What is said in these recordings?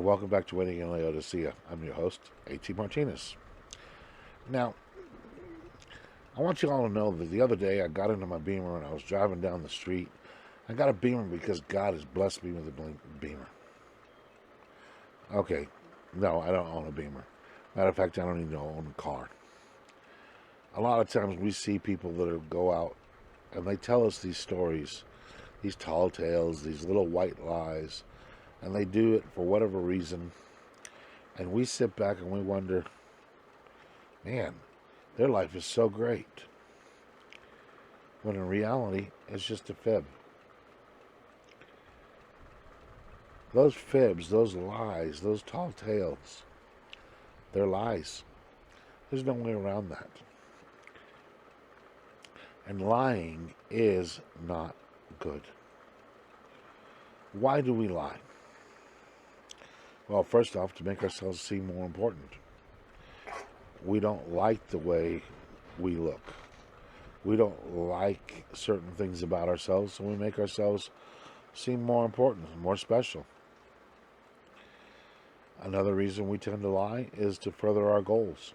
Welcome back to Winning in Laodicea. I'm your host, A.T. Martinez. Now, I want you all to know that the other day I got into my Beamer and I was driving down the street. I got a Beamer because God has blessed me with a Beamer. Okay, no, I don't own a Beamer. Matter of fact, I don't even own a car. A lot of times we see people that go out and they tell us these stories, these tall tales, these little white lies, and they do it for whatever reason. And we sit back and we wonder, man, their life is so great. When in reality, it's just a fib. Those fibs, those lies, those tall tales, they're lies. There's no way around that. And lying is not good. Why do we lie? Well, first off, to make ourselves seem more important. We don't like the way we look. We don't like certain things about ourselves, so we make ourselves seem more important, more special. Another reason we tend to lie is to further our goals.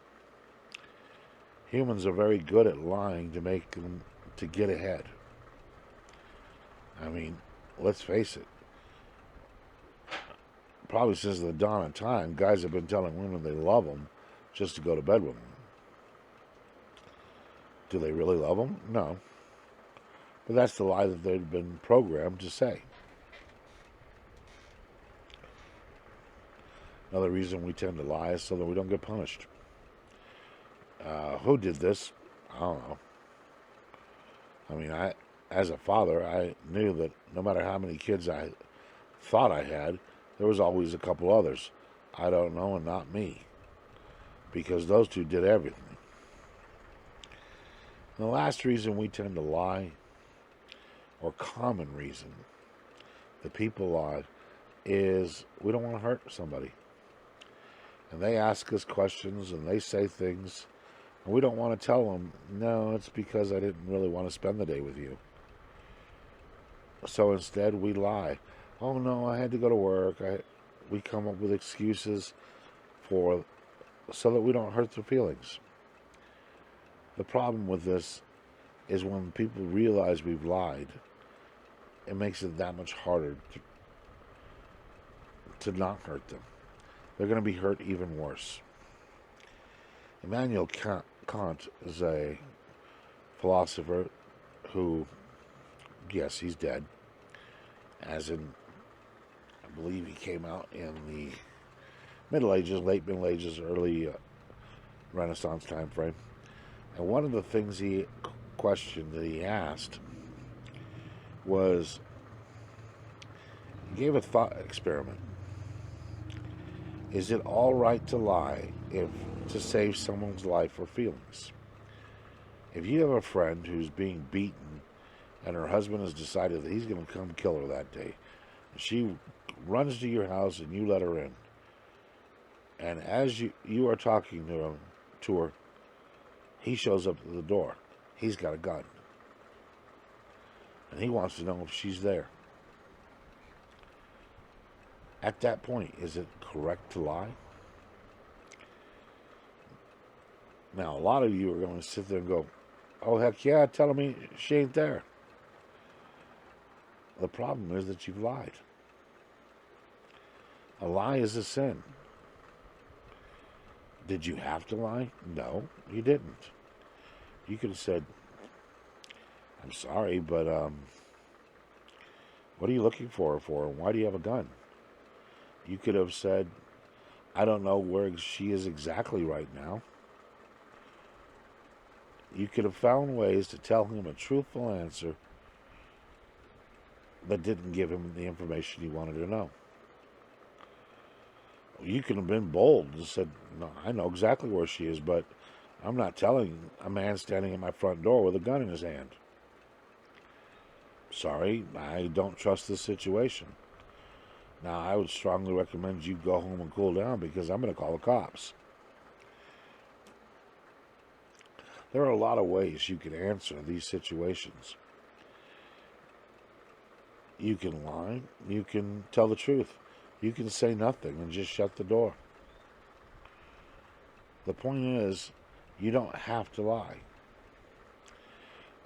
Humans are very good at lying to get ahead. I mean, let's face it. Probably since the dawn of time, guys have been telling women they love them just to go to bed with them. Do they really love them? No. But that's the lie that they've been programmed to say. Another reason we tend to lie is so that we don't get punished. Who did this? I don't know. I mean, as a father, I knew that no matter how many kids I thought I had, there was always a couple others. I don't know, and not me. Because those two did everything. And the last reason we tend to lie, or common reason that people lie, is we don't want to hurt somebody. And they ask us questions and they say things, and we don't want to tell them, no, it's because I didn't really want to spend the day with you. So instead we lie. Oh no, I had to go to work. We come up with excuses so that we don't hurt their feelings. The problem with this is when people realize we've lied, it makes it that much harder to not hurt them. They're going to be hurt even worse. Immanuel Kant is a philosopher who, yes, he's dead. As in, I believe he came out in the Middle Ages, late Middle Ages, early Renaissance time frame. And one of the things question that he asked was, he gave a thought experiment. Is it all right to lie to save someone's life or feelings? If you have a friend who's being beaten and her husband has decided that he's going to come kill her that day, she runs to your house and you let her in. And as you are talking to her, he shows up at the door. He's got a gun. And he wants to know if she's there. At that point, is it correct to lie? Now, a lot of you are going to sit there and go, oh, heck yeah, telling me she ain't there. The problem is that you've lied. A lie is a sin. Did you have to lie? No, you didn't. You could have said, I'm sorry, but what are you looking for her for? And why do you have a gun? You could have said, I don't know where she is exactly right now. You could have found ways to tell him a truthful answer that didn't give him the information he wanted to know. You could have been bold and said, no, I know exactly where she is, but I'm not telling a man standing at my front door with a gun in his hand. Sorry, I don't trust this situation. Now, I would strongly recommend you go home and cool down because I'm going to call the cops. There are a lot of ways you can answer these situations. You can lie. You can tell the truth. You can say nothing and just shut the door. The point is, you don't have to lie.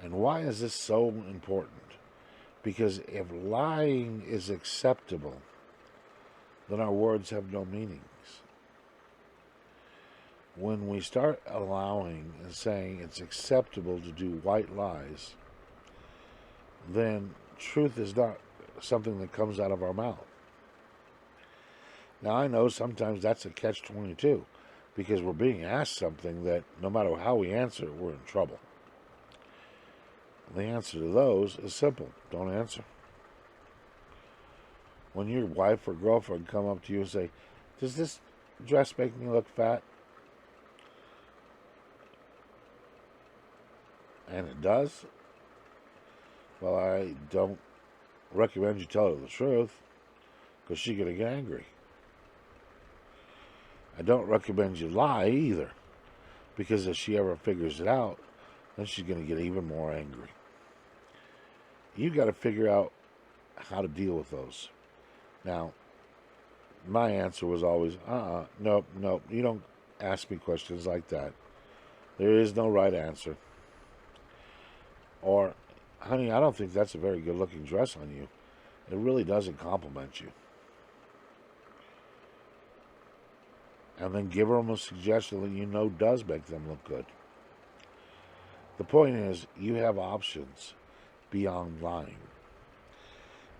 And why is this so important? Because if lying is acceptable, then our words have no meanings. When we start allowing and saying it's acceptable to do white lies, then truth is not something that comes out of our mouth. Now, I know sometimes that's a catch-22, because we're being asked something that no matter how we answer, we're in trouble. The answer to those is simple. Don't answer. When your wife or girlfriend come up to you and say, does this dress make me look fat? And it does. Well, I don't recommend you tell her the truth, because she's going to get angry. I don't recommend you lie either, because if she ever figures it out, then she's going to get even more angry. You've got to figure out how to deal with those. Now, my answer was always, nope, you don't ask me questions like that. There is no right answer. Or, honey, I don't think that's a very good-looking dress on you. It really doesn't compliment you. And then give them a suggestion that you know does make them look good. The point is, you have options beyond lying.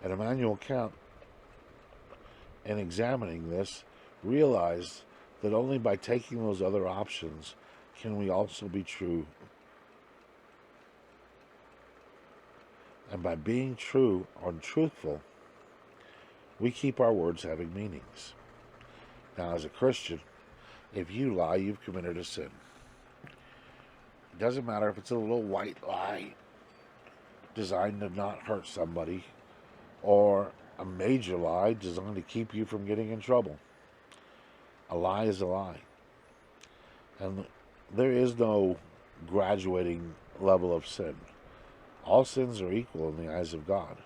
And Immanuel Kant, in examining this, realized that only by taking those other options can we also be true. And by being true or truthful, we keep our words having meanings. Now, as a Christian, if you lie, you've committed a sin. It doesn't matter if it's a little white lie designed to not hurt somebody, or a major lie designed to keep you from getting in trouble. A lie is a lie. And there is no graduating level of sin. All sins are equal in the eyes of God.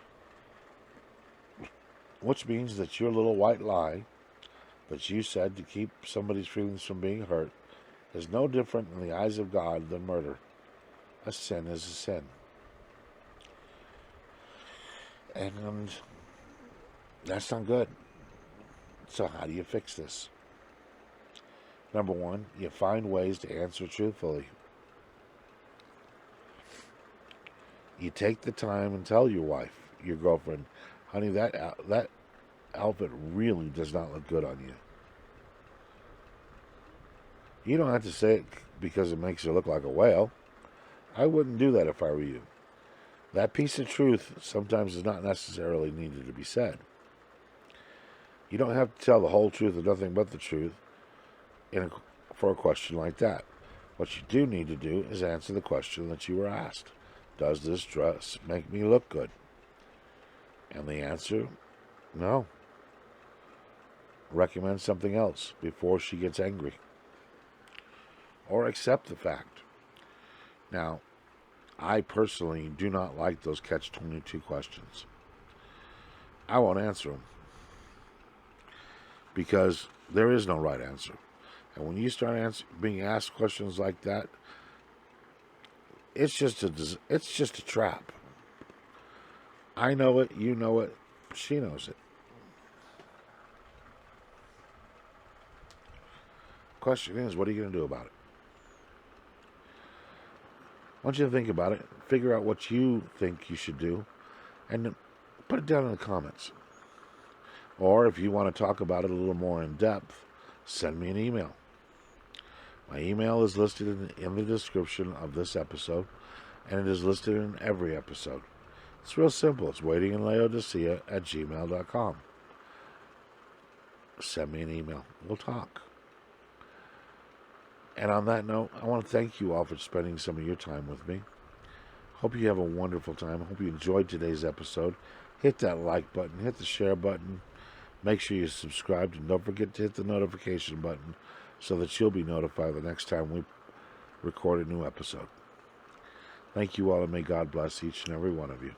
Which means that your little white lie that you said to keep somebody's feelings from being hurt is no different in the eyes of God than murder. A sin is a sin. And that's not good. So how do you fix this? Number one, you find ways to answer truthfully. You take the time and tell your wife, your girlfriend, honey, that outfit really does not look good on you. You don't have to say it because it makes you look like a whale. I wouldn't do that if I were you. That piece of truth sometimes is not necessarily needed to be said. You don't have to tell the whole truth and nothing but the truth for a question like that. What you do need to do is answer the question that you were asked. Does this dress make me look good? And the answer, no. Recommend something else before she gets angry. Or accept the fact. Now, I personally do not like those catch-22 questions. I won't answer them, because there is no right answer. And when you start being asked questions like that, it's just a trap. I know it, you know it, she knows it. Question is, what are you going to do about it? I want you to think about it, figure out what you think you should do, and put it down in the comments. Or if you want to talk about it a little more in depth, send me an email. My email is listed in the description of this episode, and it is listed in every episode. It's real simple. It's waitinginlaodicea@gmail.com. Send me an email. We'll talk. And on that note, I want to thank you all for spending some of your time with me. Hope you have a wonderful time. Hope you enjoyed today's episode. Hit that like button. Hit the share button. Make sure you're subscribed. And don't forget to hit the notification button so that you'll be notified the next time we record a new episode. Thank you all, and may God bless each and every one of you.